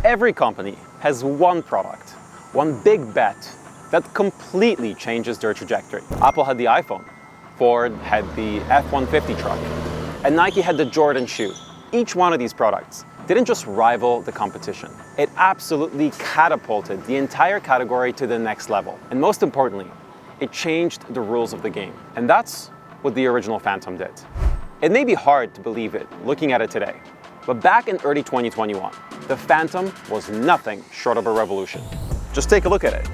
Every company has one product, one big bet that completely changes their trajectory. Apple had the iPhone, Ford had the F-150 truck, and Nike had the Jordan shoe. Each one of these products didn't just rival the competition. It absolutely catapulted the entire category to the next level. And most importantly, it changed the rules of the game. And that's what the original Phantom did. It may be hard to believe it looking at it today, but back in early 2021, the Phantom was nothing short of a revolution. Just take a look at it.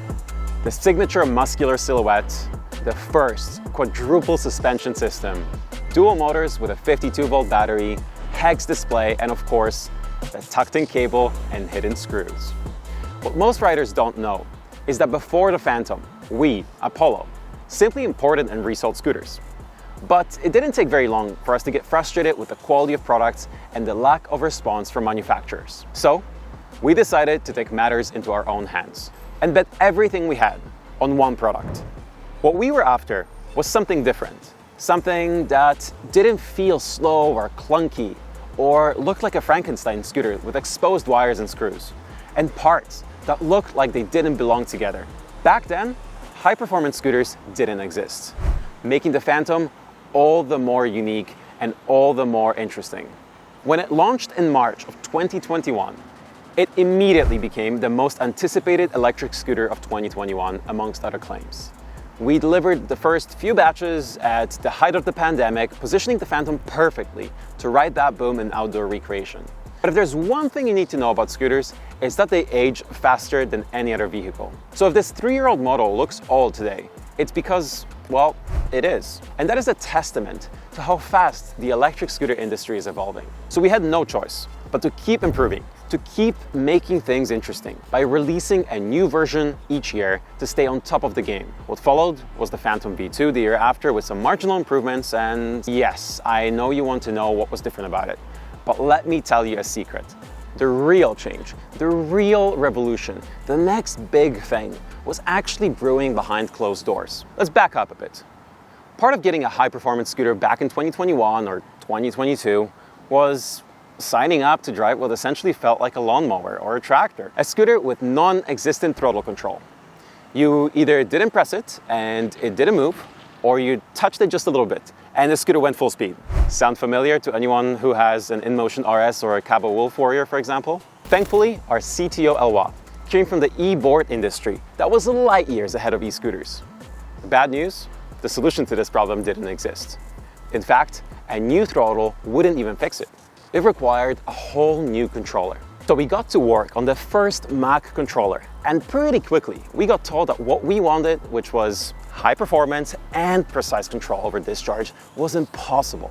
The signature muscular silhouette, the first quadruple suspension system, dual motors with a 52-volt battery, hex display, and of course, the tucked-in cable and hidden screws. What most riders don't know is that before the Phantom, we, Apollo, simply imported and resold scooters. But it didn't take very long for us to get frustrated with the quality of products and the lack of response from manufacturers. So, we decided to take matters into our own hands and bet everything we had on one product. What we were after was something different, something that didn't feel slow or clunky or looked like a Frankenstein scooter with exposed wires and screws, and parts that looked like they didn't belong together. Back then, high-performance scooters didn't exist, making the Phantom all the more unique and all the more interesting. When it launched in March of 2021, it immediately became the most anticipated electric scooter of 2021, amongst other claims. We delivered the first few batches at the height of the pandemic, positioning the Phantom perfectly to ride that boom in outdoor recreation. But if there's one thing you need to know about scooters, it's that they age faster than any other vehicle. So if this 3-year-old model looks old today, it's because, well, it is. And that is a testament to how fast the electric scooter industry is evolving. So we had no choice but to keep improving, to keep making things interesting by releasing a new version each year to stay on top of the game. What followed was the Phantom V2 the year after with some marginal improvements, and yes, I know you want to know what was different about it, but let me tell you a secret. The real change, the real revolution, the next big thing was actually brewing behind closed doors. Let's back up a bit. Part of getting a high-performance scooter back in 2021 or 2022 was signing up to drive what essentially felt like a lawnmower or a tractor, a scooter with non-existent throttle control. You either didn't press it and it didn't move, or you touched it just a little bit and the scooter went full speed. Sound familiar to anyone who has an InMotion RS or a Cabo Wolf Warrior, for example? Thankfully, our CTO Eloi came from the e-board industry that was light years ahead of e-scooters. The bad news? The solution to this problem didn't exist. In fact, a new throttle wouldn't even fix it. It required a whole new controller. So we got to work on the first Mac controller, and pretty quickly we got told that what we wanted, which was high performance and precise control over discharge, was impossible.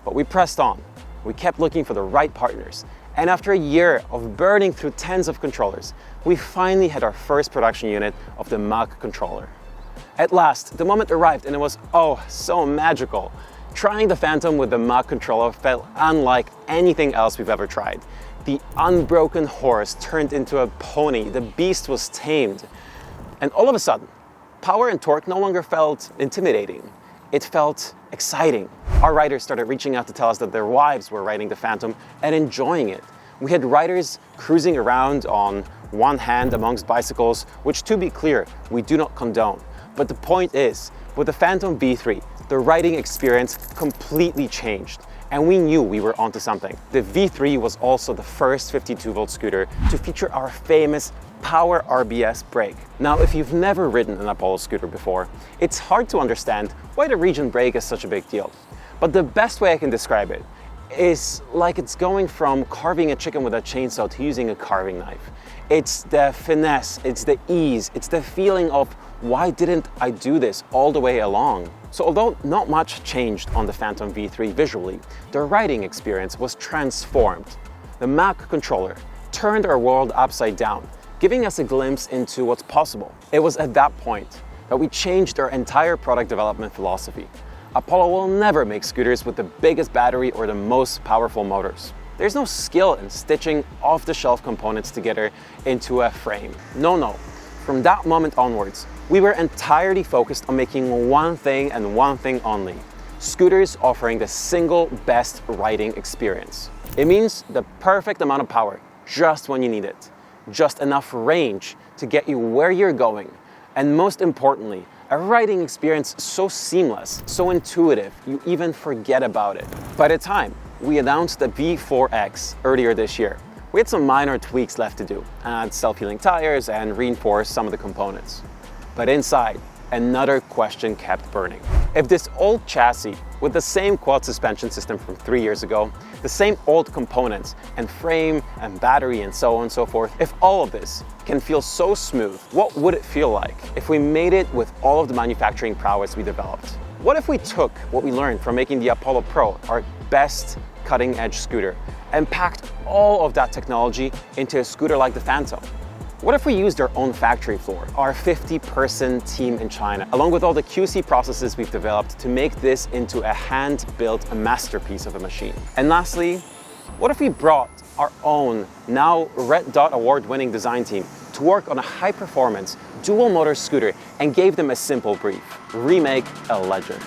But we pressed on. We kept looking for the right partners, and after a year of burning through tens of controllers, we finally had our first production unit of the Mac controller. At last, the moment arrived, and it was, oh, so magical. Trying the Phantom with the Mac controller felt unlike anything else we've ever tried. The unbroken horse turned into a pony, the beast was tamed. And all of a sudden, power and torque no longer felt intimidating. It felt exciting. Our riders started reaching out to tell us that their wives were riding the Phantom and enjoying it. We had riders cruising around on one hand amongst bicycles, which, to be clear, we do not condone. But the point is, with the Phantom V3, the riding experience completely changed, and we knew we were onto something. The V3 was also the first 52-volt scooter to feature our famous Power RBS brake. Now, if you've never ridden an Apollo scooter before, it's hard to understand why the region brake is such a big deal. But the best way I can describe it is like it's going from carving a chicken with a chainsaw to using a carving knife. It's the finesse, it's the ease, it's the feeling of why didn't I do this all the way along? So although not much changed on the Phantom V3 visually, the riding experience was transformed. The Mac controller turned our world upside down, giving us a glimpse into what's possible. It was at that point that we changed our entire product development philosophy. Apollo will never make scooters with the biggest battery or the most powerful motors. There's no skill in stitching off-the-shelf components together into a frame. No. From that moment onwards, we were entirely focused on making one thing and one thing only: scooters offering the single best riding experience. It means the perfect amount of power, just when you need it, just enough range to get you where you're going, and most importantly, a riding experience so seamless, so intuitive, you even forget about it. By the time we announced the V4X earlier this year, we had some minor tweaks left to do, add self-healing tires and reinforce some of the components. But inside, another question kept burning. If this old chassis with the same quad suspension system from 3 years ago, the same old components and frame and battery and so on and so forth, if all of this can feel so smooth, what would it feel like if we made it with all of the manufacturing prowess we developed? What if we took what we learned from making the Apollo Pro, our best cutting-edge scooter, and packed all of that technology into a scooter like the Phantom? What if we used our own factory floor, our 50-person team in China, along with all the QC processes we've developed to make this into a hand-built masterpiece of a machine? And lastly, what if we brought our own, now Red Dot Award-winning design team to work on a high-performance, dual-motor scooter and gave them a simple brief: remake a legend?